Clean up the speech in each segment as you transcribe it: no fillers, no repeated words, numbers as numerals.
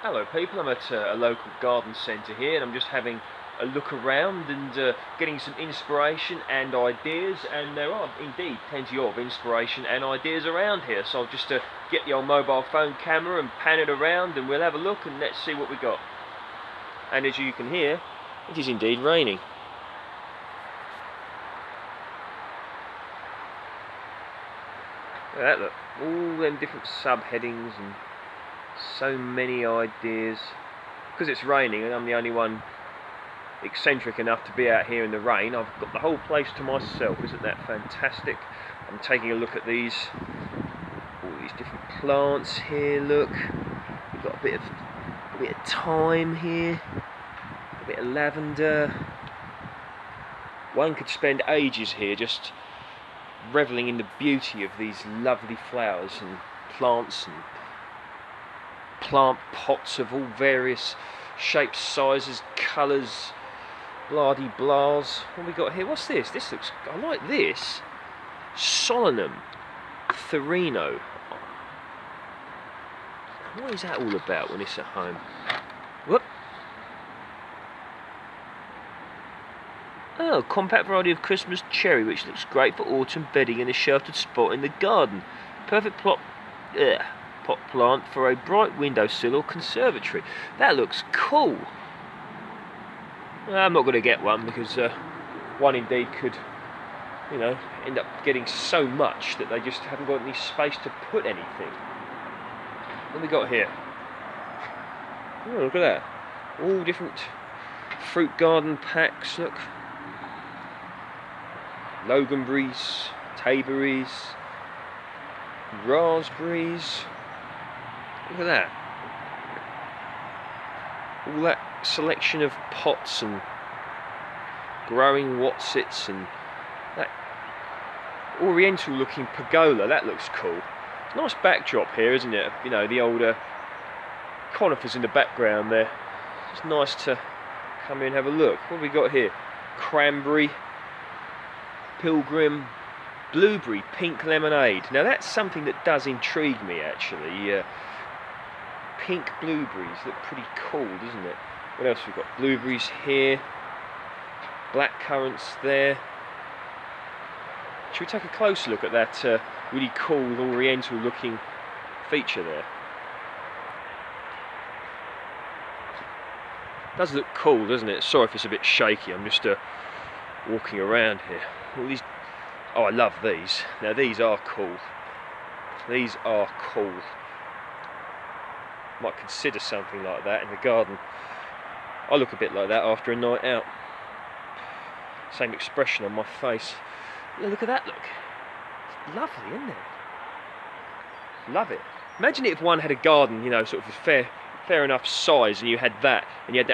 Hello people, I'm at a local garden centre here and I'm just having a look around and getting some inspiration and ideas, and there are indeed plenty of inspiration and ideas around here, so I'll just get the old mobile phone camera and pan it around and we'll have a look and let's see what we got. And as you can hear, it is indeed raining. Look at that, look, all them different subheadings and so many ideas. Because it's raining and I'm the only one eccentric enough to be out here in the rain, I've got the whole place to myself. Isn't that fantastic? I'm taking a look at all these different plants here. Look, we've got a bit of thyme here, a bit of lavender. One could spend ages here just reveling in the beauty of these lovely flowers and plants and plant pots of all various shapes, sizes, colours, blah-de-blahs. What have we got here? What's this? This looks, I like this. Solanum Thorino. What is that all about when it's at home? Whoop. Oh, compact variety of Christmas cherry, which looks great for autumn bedding in a sheltered spot in the garden. Perfect pot plant for a bright windowsill or conservatory. That looks cool. I'm not going to get one because one indeed could, end up getting so much that they just haven't got any space to put anything. What have we got here? Oh, look at that. All different fruit garden packs, look. Loganberries, tayberries, raspberries. Look at that. All that selection of pots and growing whatsits and that oriental looking pergola. That looks cool. Nice backdrop here, isn't it? You know, the older conifers in the background there. It's nice to come here and have a look. What have we got here? Cranberry, pilgrim, blueberry, pink lemonade. Now that's something that does intrigue me actually. Pink blueberries look pretty cool, doesn't it? What else have we got? Blueberries here, black currants there. Should we take a closer look at that really cool oriental looking feature there? Does look cool, doesn't it? Sorry if it's a bit shaky, I'm just walking around here. All these, oh, I love these. Now these are cool. These are cool. Might consider something like that in the garden. I look a bit like that after a night out. Same expression on my face. Look at that, look. It's lovely, isn't it? Love it. Imagine if one had a garden, sort of a fair enough size, and you had that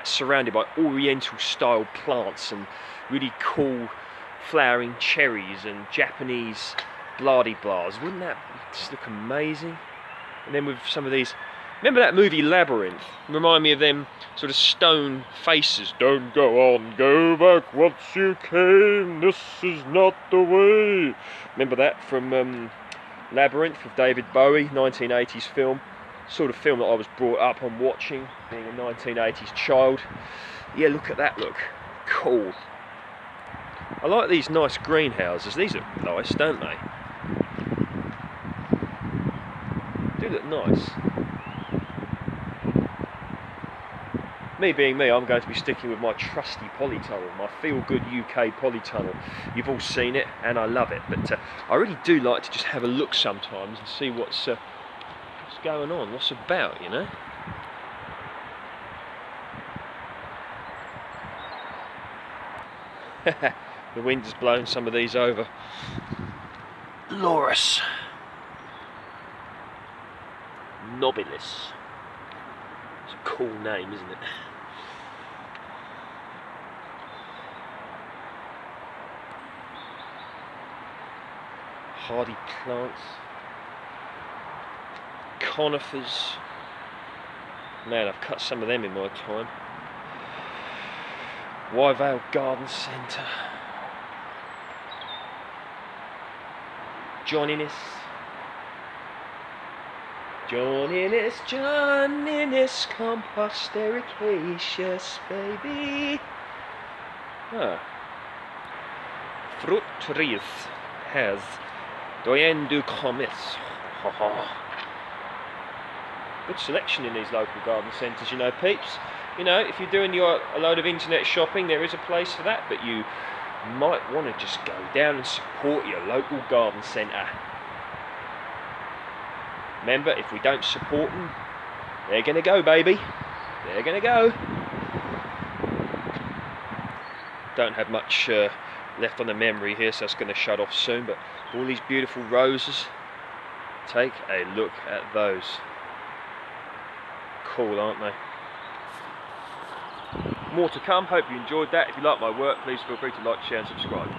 surrounded by oriental style plants and really cool flowering cherries and Japanese blah-de-blahs. Wouldn't that just look amazing? And then with some of these, remember that movie Labyrinth? Remind me of them sort of stone faces. Don't go on, go back once you came, this is not the way. Remember that from Labyrinth with David Bowie, 1980s film. Sort of film that I was brought up on watching, being a 1980s child. Yeah, look at that, look. Cool. I like these nice greenhouses. These look nice, don't they? Do look nice. Me being me, I'm going to be sticking with my trusty polytunnel, my feel-good UK polytunnel. You've all seen it, and I love it. But I really do like to just have a look sometimes and see what's going on, what's about, The wind has blown some of these over. Laurus nobilis. It's a cool name, isn't it? Hardy plants. Conifers. Man, I've cut some of them in my time. Wyvale Garden Centre. Johniness. John Innes, compost ericaceous, baby. Ah. Fruit trees has doyen du comis. Good selection in these local garden centres, you know, peeps. You know, if you're doing a load of internet shopping, there is a place for that, but you might want to just go down and support your local garden centre. Remember, if we don't support them, they're going to go, baby. They're going to go. Don't have much left on the memory here, so it's going to shut off soon, but all these beautiful roses, take a look at those. Cool, aren't they? More to come. Hope you enjoyed that. If you like my work, please feel free to like, share and subscribe.